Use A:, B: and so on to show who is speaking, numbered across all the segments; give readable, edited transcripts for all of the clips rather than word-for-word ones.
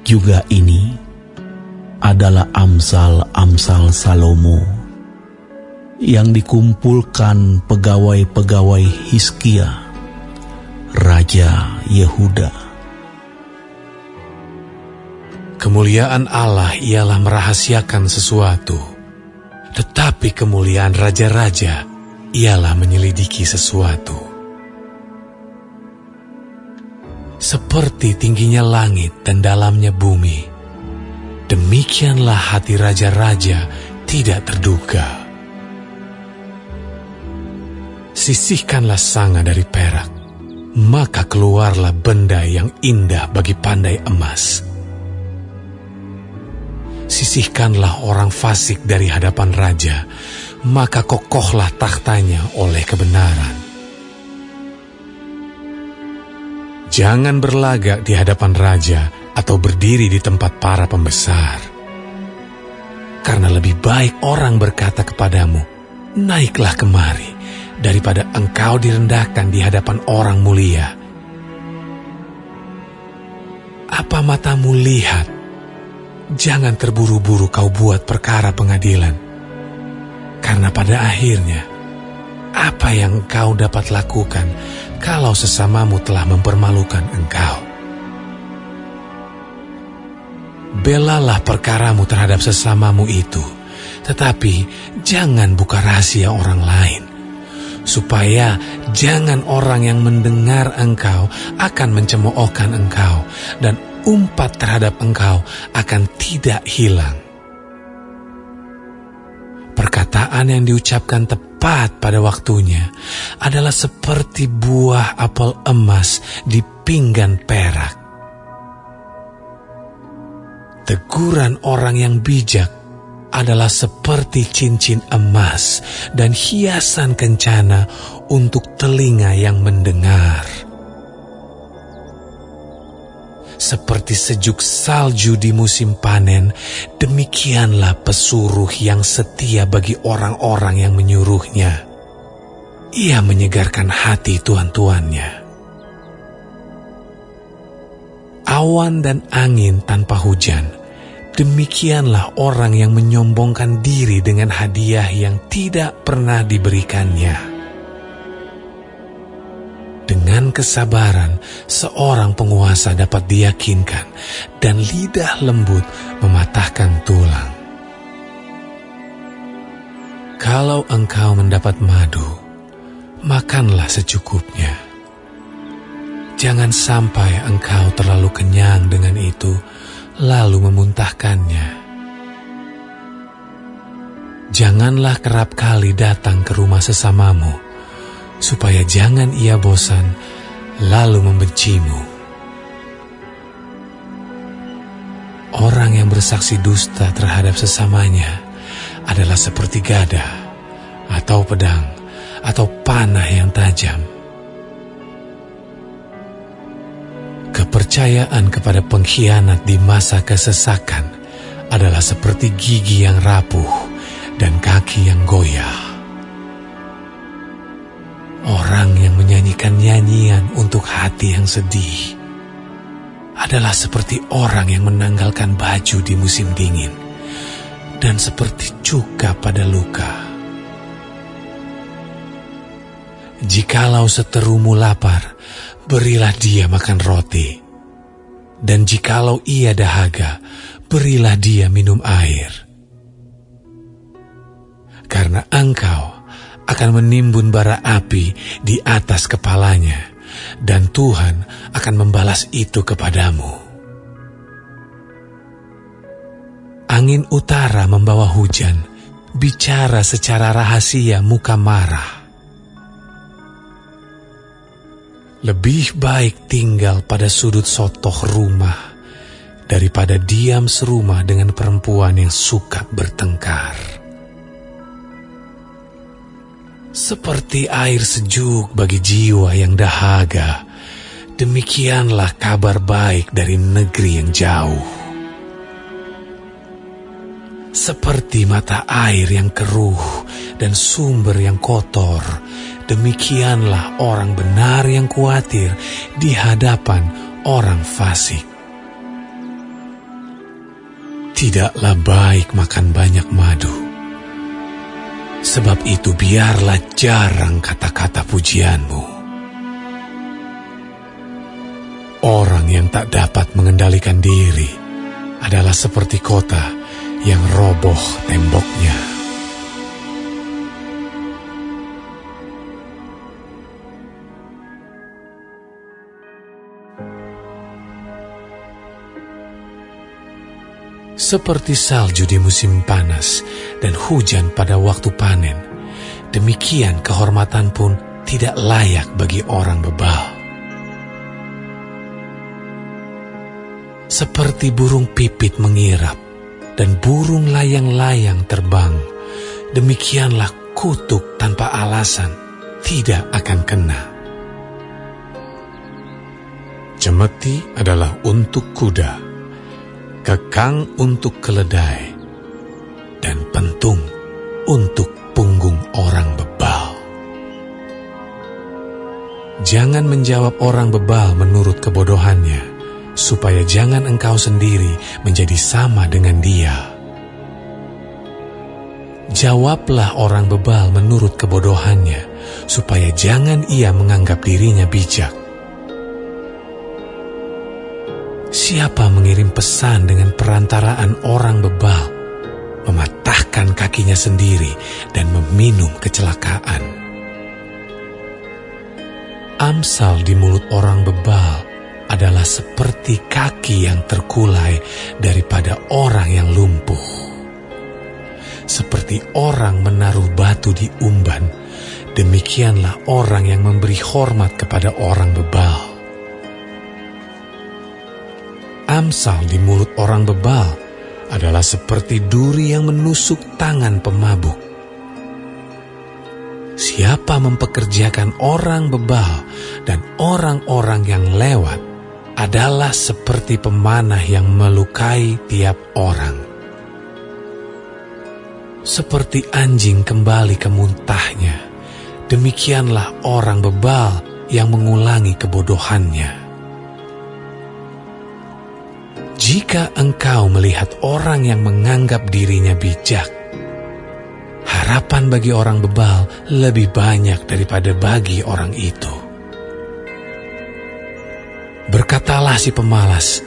A: juga ini adalah amsal-amsal Salomo yang dikumpulkan pegawai-pegawai Hizkia, Raja Yehuda.
B: Kemuliaan Allah ialah merahasiakan sesuatu, tetapi kemuliaan raja-raja ialah menyelidiki sesuatu. Seperti tingginya langit dan dalamnya bumi, demikianlah hati raja-raja tidak terduga. Sisihkanlah sanga dari perak, maka keluarlah benda yang indah bagi pandai emas. Sisihkanlah orang fasik dari hadapan raja, maka kokohlah takhtanya oleh kebenaran. Jangan berlagak di hadapan raja atau berdiri di tempat para pembesar. Karena lebih baik orang berkata kepadamu, naiklah kemari, daripada engkau direndahkan di hadapan orang mulia. Apa matamu lihat? Jangan terburu-buru kau buat perkara pengadilan. Karena pada akhirnya, apa yang engkau dapat lakukan kalau sesamamu telah mempermalukan engkau? Belalah perkaramu terhadap sesamamu itu, tetapi jangan buka rahasia orang lain, supaya jangan orang yang mendengar engkau akan mencemoohkan engkau, dan umpat terhadap engkau akan tidak hilang. Perkataan yang diucapkan tepat pada waktunya adalah seperti buah apel emas di pinggan perak. Teguran orang yang bijak adalah seperti cincin emas dan hiasan kencana untuk telinga yang mendengar. Seperti sejuk salju di musim panen, demikianlah pesuruh yang setia bagi orang-orang yang menyuruhnya. Ia menyegarkan hati tuan-tuannya. Awan dan angin tanpa hujan, demikianlah orang yang menyombongkan diri dengan hadiah yang tidak pernah diberikannya. Dengan kesabaran, seorang penguasa dapat diyakinkan, dan lidah lembut mematahkan tulang. Kalau engkau mendapat madu, makanlah secukupnya. Jangan sampai engkau terlalu kenyang dengan itu, lalu memuntahkannya. Janganlah kerap kali datang ke rumah sesamamu, supaya jangan ia bosan, lalu membencimu. Orang yang bersaksi dusta terhadap sesamanya adalah seperti gada, atau pedang, atau panah yang tajam. Kepercayaan kepada pengkhianat di masa kesesakan adalah seperti gigi yang rapuh dan kaki yang goyah. Orang yang menyanyikan nyanyian untuk hati yang sedih adalah seperti orang yang menanggalkan baju di musim dingin, dan seperti cuka pada luka. Jikalau seterumu lapar, berilah dia makan roti, dan jikalau ia dahaga, berilah dia minum air. Karena engkau akan menimbun bara api di atas kepalanya, dan Tuhan akan membalas itu kepadamu. Angin utara membawa hujan, bicara secara rahasia muka marah. Lebih baik tinggal pada sudut sotoh rumah daripada diam serumah dengan perempuan yang suka bertengkar. Seperti air sejuk bagi jiwa yang dahaga, demikianlah kabar baik dari negeri yang jauh. Seperti mata air yang keruh dan sumber yang kotor, demikianlah orang benar yang khawatir di hadapan orang fasik. Tidaklah baik makan banyak madu. Sebab itu biarlah jarang kata-kata pujianmu. Orang yang tak dapat mengendalikan diri adalah seperti kota yang roboh temboknya. Seperti salju di musim panas dan hujan pada waktu panen, demikian kehormatan pun tidak layak bagi orang bebal. Seperti burung pipit mengirap dan burung layang-layang terbang, demikianlah kutuk tanpa alasan tidak akan kena. Cemeti adalah untuk kuda, kekang untuk keledai, dan pentung untuk punggung orang bebal. Jangan menjawab orang bebal menurut kebodohannya, supaya jangan engkau sendiri menjadi sama dengan dia. Jawablah orang bebal menurut kebodohannya, supaya jangan ia menganggap dirinya bijak. Siapa mengirim pesan dengan perantaraan orang bebal, mematahkan kakinya sendiri dan meminum kecelakaan. Amsal di mulut orang bebal adalah seperti kaki yang terkulai daripada orang yang lumpuh. Seperti orang menaruh batu di umban, demikianlah orang yang memberi hormat kepada orang bebal. Amsal di mulut orang bebal adalah seperti duri yang menusuk tangan pemabuk. Siapa mempekerjakan orang bebal dan orang-orang yang lewat adalah seperti pemanah yang melukai tiap orang. Seperti anjing kembali ke muntahnya, demikianlah orang bebal yang mengulangi kebodohannya. Jika engkau melihat orang yang menganggap dirinya bijak, harapan bagi orang bebal lebih banyak daripada bagi orang itu. Berkatalah si pemalas,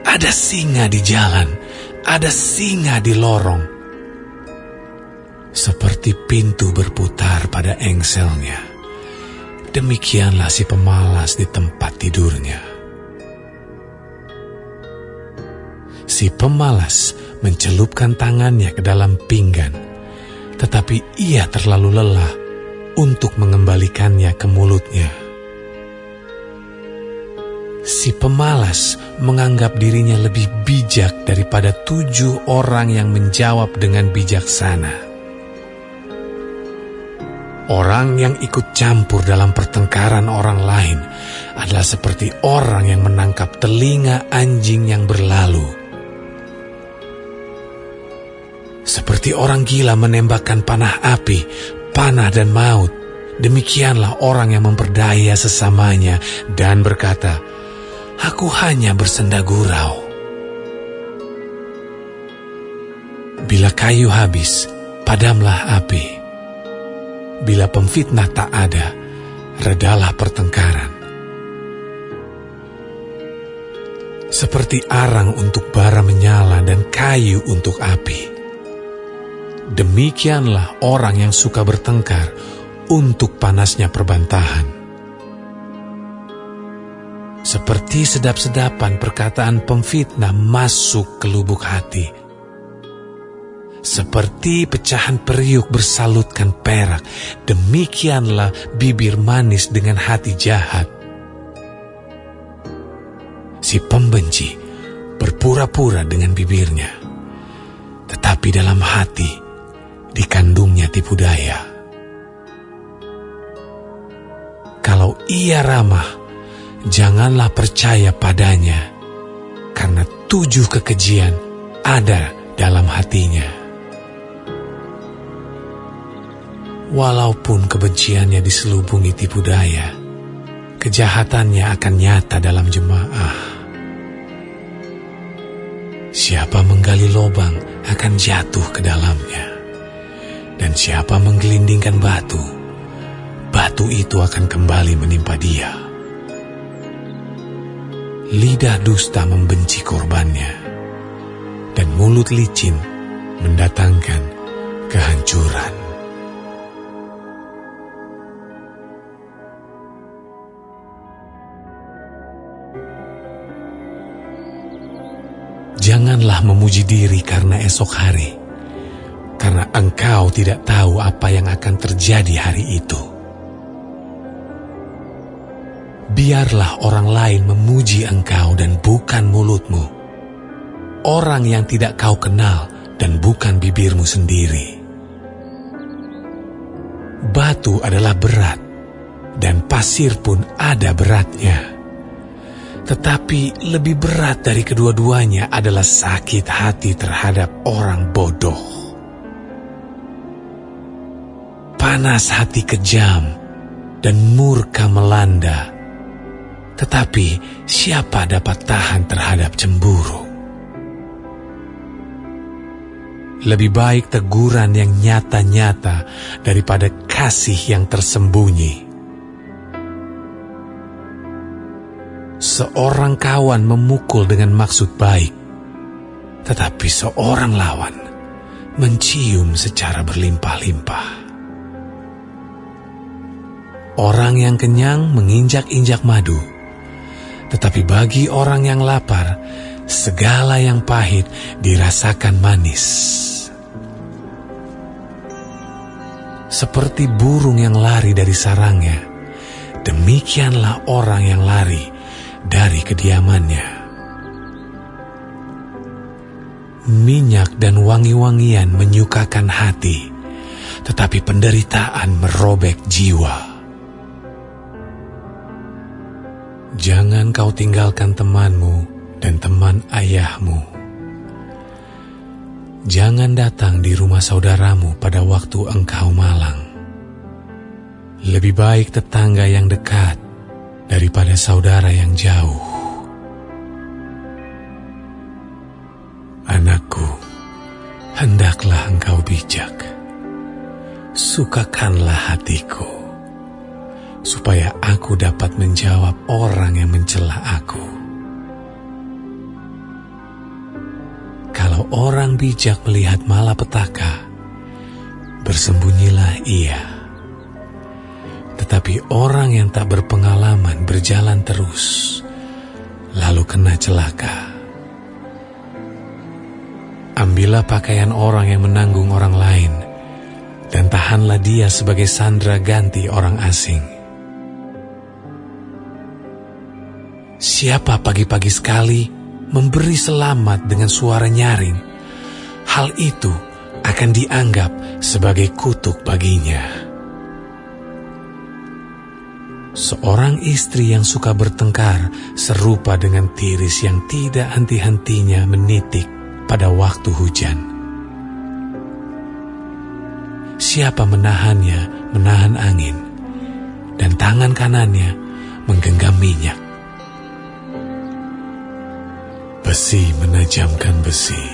B: ada singa di jalan, ada singa di lorong. Seperti pintu berputar pada engselnya, demikianlah si pemalas di tempat tidurnya. Si pemalas mencelupkan tangannya ke dalam pinggan, tetapi ia terlalu lelah untuk mengembalikannya ke mulutnya. Si pemalas menganggap dirinya lebih bijak daripada 7 orang yang menjawab dengan bijaksana. Orang yang ikut campur dalam pertengkaran orang lain adalah seperti orang yang menangkap telinga anjing yang berlalu. Seperti orang gila menembakkan panah api, panah dan maut, demikianlah orang yang memperdaya sesamanya dan berkata, "Aku hanya bersenda gurau." Bila kayu habis, padamlah api. Bila pemfitnah tak ada, redalah pertengkaran. Seperti arang untuk bara menyala dan kayu untuk api, demikianlah orang yang suka bertengkar untuk panasnya perbantahan. Seperti sedap-sedapan perkataan pemfitnah masuk ke lubuk hati. Seperti pecahan periuk bersalutkan perak, demikianlah bibir manis dengan hati jahat. Si pembenci berpura-pura dengan bibirnya, tetapi dalam hati dikandungnya tipu daya. Kalau ia ramah, janganlah percaya padanya, karena 7 kekejian ada dalam hatinya. Walaupun kebenciannya diselubungi tipu daya, kejahatannya akan nyata dalam jemaah. Siapa menggali lubang akan jatuh ke dalamnya, dan siapa menggelindingkan batu, batu itu akan kembali menimpa dia. Lidah dusta membenci korbannya, dan mulut licin mendatangkan kehancuran. Janganlah memuji diri karena esok hari, karena engkau tidak tahu apa yang akan terjadi hari itu. Biarlah orang lain memuji engkau dan bukan mulutmu, orang yang tidak kau kenal dan bukan bibirmu sendiri. Batu adalah berat, dan pasir pun ada beratnya. Tetapi lebih berat dari kedua-duanya adalah sakit hati terhadap orang bodoh. Panas hati kejam dan murka melanda, tetapi siapa dapat tahan terhadap cemburu? Lebih baik teguran yang nyata-nyata daripada kasih yang tersembunyi. Seorang kawan memukul dengan maksud baik, tetapi seorang lawan mencium secara berlimpah-limpah. Orang yang kenyang menginjak-injak madu, tetapi bagi orang yang lapar, segala yang pahit dirasakan manis. Seperti burung yang lari dari sarangnya, demikianlah orang yang lari dari kediamannya. Minyak dan wangi-wangian menyukakan hati, tetapi penderitaan merobek jiwa. Jangan kau tinggalkan temanmu dan teman ayahmu. Jangan datang di rumah saudaramu pada waktu engkau malang. Lebih baik tetangga yang dekat daripada saudara yang jauh. Anakku, hendaklah engkau bijak. Sukakanlah hatiku, supaya aku dapat menjawab orang yang mencela aku. Kalau orang bijak melihat malapetaka, bersembunyilah ia. Tetapi orang yang tak berpengalaman berjalan terus, lalu kena celaka. Ambillah pakaian orang yang menanggung orang lain, dan tahanlah dia sebagai sandera ganti orang asing. Siapa pagi-pagi sekali memberi selamat dengan suara nyaring, hal itu akan dianggap sebagai kutuk baginya. Seorang istri yang suka bertengkar serupa dengan tiris yang tidak henti-hentinya menitik pada waktu hujan. Siapa menahannya menahan angin, dan tangan kanannya menggenggam minyak. Besi menajamkan besi,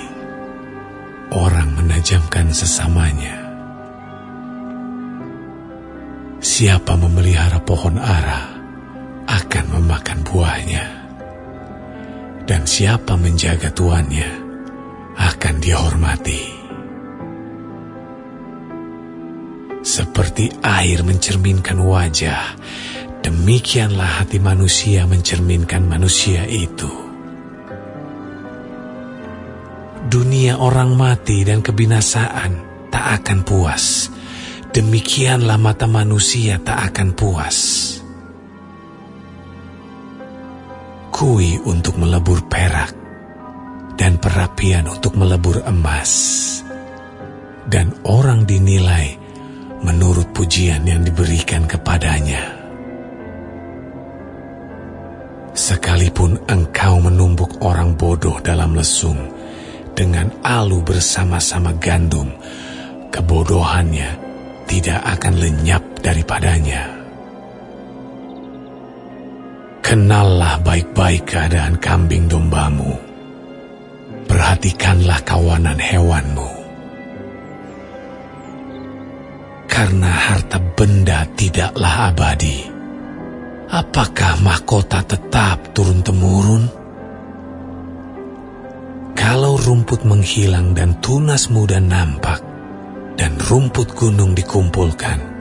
B: orang menajamkan sesamanya. Siapa memelihara pohon ara akan memakan buahnya, dan siapa menjaga tuannya akan dihormati. Seperti air mencerminkan wajah, demikianlah hati manusia mencerminkan manusia itu. Dunia orang mati dan kebinasaan tak akan puas. Demikianlah mata manusia tak akan puas. Kui untuk melebur perak, dan perapian untuk melebur emas. Dan orang dinilai menurut pujian yang diberikan kepadanya. Sekalipun engkau menumbuk orang bodoh dalam lesung, dengan alu bersama-sama gandum, kebodohannya tidak akan lenyap daripadanya. Kenallah baik-baik keadaan kambing dombamu. perhatikanlah kawanan hewanmu. Karena harta benda tidaklah abadi, apakah mahkota tetap turun-temurun? Kalau rumput menghilang dan tunas muda nampak, dan rumput gunung dikumpulkan,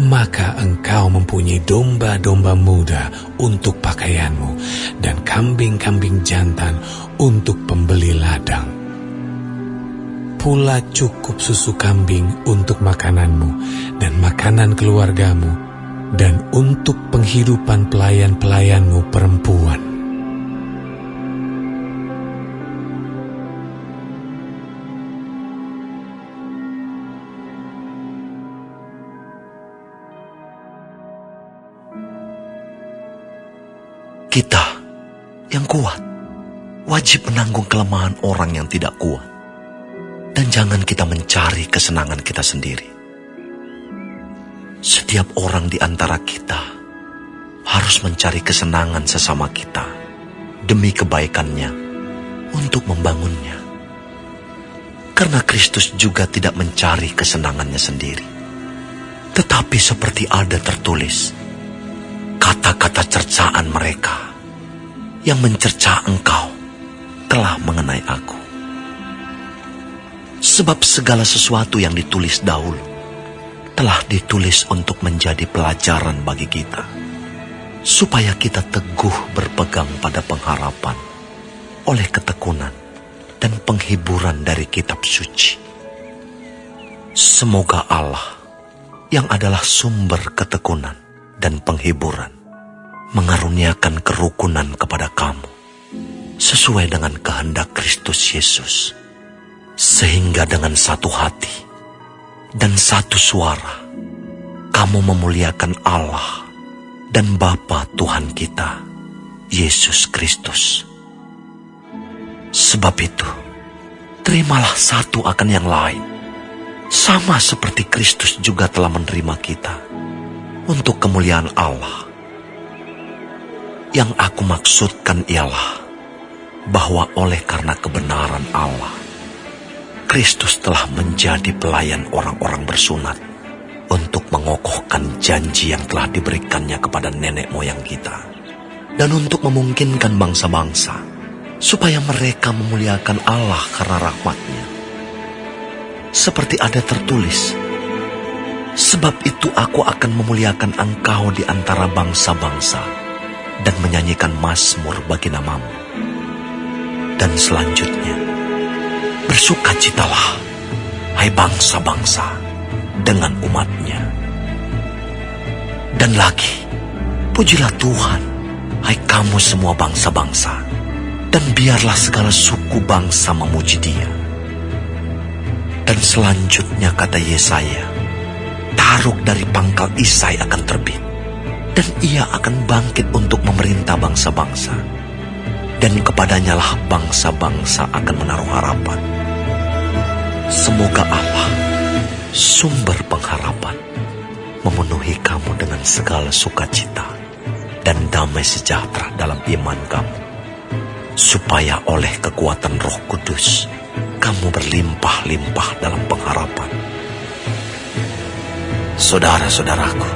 B: maka engkau mempunyai domba-domba muda untuk pakaianmu, dan kambing-kambing jantan untuk pembeli ladang. Pula cukup susu kambing untuk makananmu dan makanan keluargamu, dan untuk penghidupan pelayan-pelayanmu perempuan.
C: Kita yang kuat wajib menanggung kelemahan orang yang tidak kuat. Dan jangan kita mencari kesenangan kita sendiri. Setiap orang di antara kita harus mencari kesenangan sesama kita demi kebaikannya untuk membangunnya. Karena Kristus juga tidak mencari kesenangannya sendiri. Tetapi seperti ada tertulis, kata-kata cercaan mereka yang mencerca engkau telah mengenai aku. Sebab segala sesuatu yang ditulis dahulu telah ditulis untuk menjadi pelajaran bagi kita, supaya kita teguh berpegang pada pengharapan oleh ketekunan dan penghiburan dari kitab suci. Semoga Allah yang adalah sumber ketekunan dan penghiburan mengaruniakan kerukunan kepada kamu sesuai dengan kehendak Kristus Yesus, sehingga dengan satu hati dan satu suara kamu memuliakan Allah dan Bapa Tuhan kita, Yesus Kristus. Sebab itu, terimalah satu akan yang lain, sama seperti Kristus juga telah menerima kita untuk kemuliaan Allah. Yang aku maksudkan ialah bahwa oleh karena kebenaran Allah, Kristus telah menjadi pelayan orang-orang bersunat untuk mengokohkan janji yang telah diberikannya kepada nenek moyang kita, dan untuk memungkinkan bangsa-bangsa supaya mereka memuliakan Allah karena rahmat-Nya. Seperti ada tertulis, sebab itu aku akan memuliakan engkau di antara bangsa-bangsa dan menyanyikan mazmur bagi namamu. Dan selanjutnya, bersukacitalah, hai bangsa-bangsa, dengan umat-Nya. Dan lagi, pujilah Tuhan, hai kamu semua bangsa-bangsa, dan biarlah segala suku bangsa memuji Dia. Dan selanjutnya kata Yesaya, Taruk dari pangkal Isai akan terbit, dan Ia akan bangkit untuk memerintah bangsa-bangsa, dan kepadanya lah bangsa-bangsa akan menaruh harapan. Semoga Allah, sumber pengharapan, memenuhi kamu dengan segala sukacita dan damai sejahtera dalam iman kamu, supaya oleh kekuatan Roh Kudus kamu berlimpah-limpah dalam pengharapan. Saudara-saudaraku,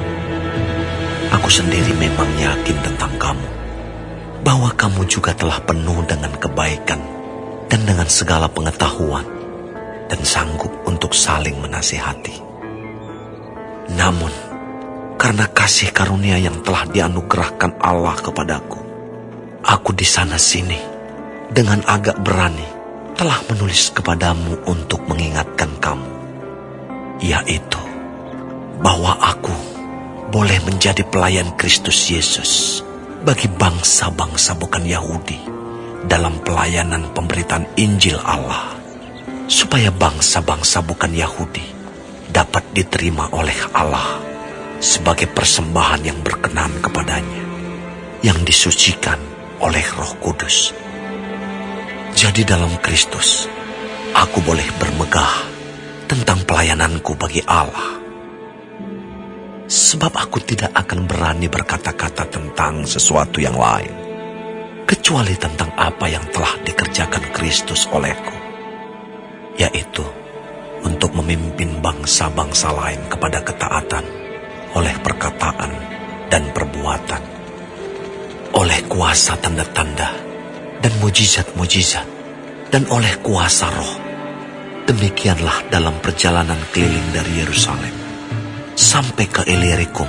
C: aku sendiri memang yakin tentang kamu, bahwa kamu juga telah penuh dengan kebaikan dan dengan segala pengetahuan, dan sanggup untuk saling menasihati. Namun, karena kasih karunia yang telah dianugerahkan Allah kepadaku, aku di sana-sini dengan agak berani telah menulis kepadamu untuk mengingatkan kamu, yaitu bahwa aku boleh menjadi pelayan Kristus Yesus bagi bangsa-bangsa bukan Yahudi dalam pelayanan pemberitaan Injil Allah, supaya bangsa-bangsa bukan Yahudi dapat diterima oleh Allah sebagai persembahan yang berkenan kepadanya, yang disucikan oleh Roh Kudus. Jadi dalam Kristus, aku boleh bermegah tentang pelayananku bagi Allah. Sebab aku tidak akan berani berkata-kata tentang sesuatu yang lain, kecuali tentang apa yang telah dikerjakan Kristus olehku, yaitu untuk memimpin bangsa-bangsa lain kepada ketaatan oleh perkataan dan perbuatan, oleh kuasa tanda-tanda dan mujizat-mujizat, dan oleh kuasa roh. Demikianlah dalam perjalanan keliling dari Yerusalem sampai ke Illyricum,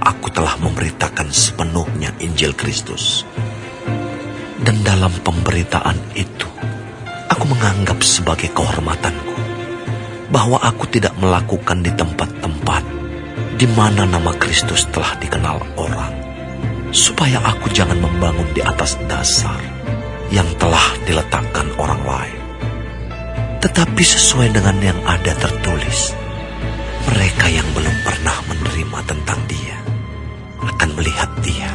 C: aku telah memberitakan sepenuhnya Injil Kristus. Dan dalam pemberitaan itu, aku menganggap sebagai kehormatanku bahwa aku tidak melakukan di tempat-tempat di mana nama Kristus telah dikenal orang, supaya aku jangan membangun di atas dasar yang telah diletakkan orang lain. Tetapi sesuai dengan yang ada tertulis, mereka yang belum pernah menerima tentang Dia akan melihat Dia,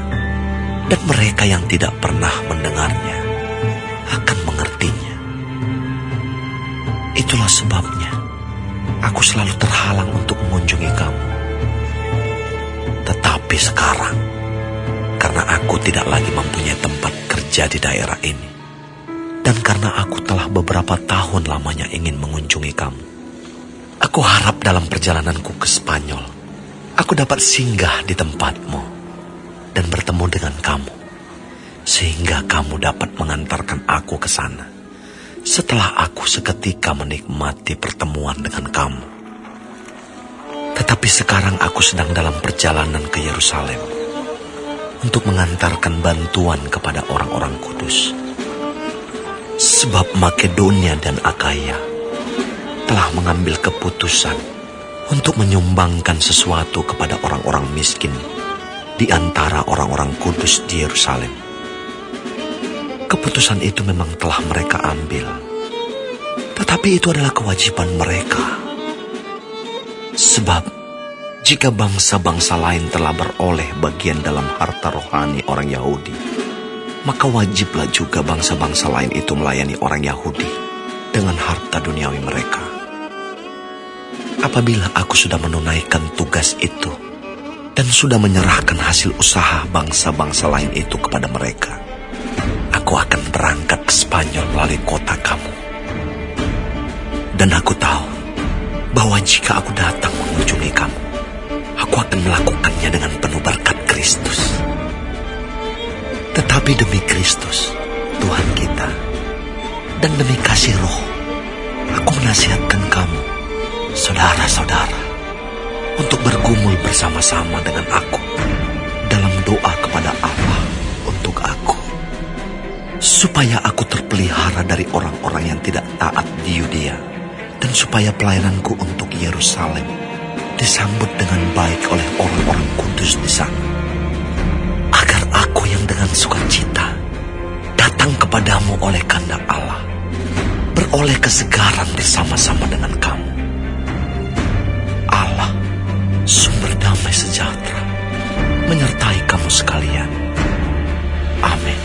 C: dan mereka yang tidak pernah mendengarnya akan mengertinya. Itulah sebabnya aku selalu terhalang untuk mengunjungi kamu. Tetapi sekarang, karena aku tidak lagi mempunyai tempat kerja di daerah ini, dan karena aku telah beberapa tahun lamanya ingin mengunjungi kamu, aku harap dalam perjalananku ke Spanyol, aku dapat singgah di tempatmu dan bertemu dengan kamu, sehingga kamu dapat mengantarkan aku ke sana setelah aku seketika menikmati pertemuan dengan kamu. Tetapi sekarang aku sedang dalam perjalanan ke Yerusalem untuk mengantarkan bantuan kepada orang-orang kudus. Sebab Makedonia dan Akaya telah mengambil keputusan untuk menyumbangkan sesuatu kepada orang-orang miskin di antara orang-orang kudus di Yerusalem. Keputusan itu memang telah mereka ambil, tetapi itu adalah kewajiban mereka. Sebab jika bangsa-bangsa lain telah beroleh bagian dalam harta rohani orang Yahudi, maka wajiblah juga bangsa-bangsa lain itu melayani orang Yahudi dengan harta duniawi mereka. Apabila aku sudah menunaikan tugas itu dan sudah menyerahkan hasil usaha bangsa-bangsa lain itu kepada mereka, aku akan berangkat ke Spanyol melalui kota kamu. Dan aku tahu bahwa jika aku datang mengunjungi kamu, aku akan melakukannya dengan penuh berkat Kristus. Tetapi demi Kristus, Tuhan kita, dan demi kasih roh, aku menasihatkan kamu, saudara-saudara, untuk bergumul bersama-sama dengan aku dalam doa kepada Allah untuk aku, supaya aku terpelihara dari orang-orang yang tidak taat di Yudea, dan supaya pelayananku untuk Yerusalem disambut dengan baik oleh orang-orang kudus di sana, agar aku yang dengan sukacita datang kepadamu oleh kehendak Allah, beroleh kesegaran bersama-sama dengan kamu. Allah, sumber damai sejahtera, menyertai kamu sekalian. Amin.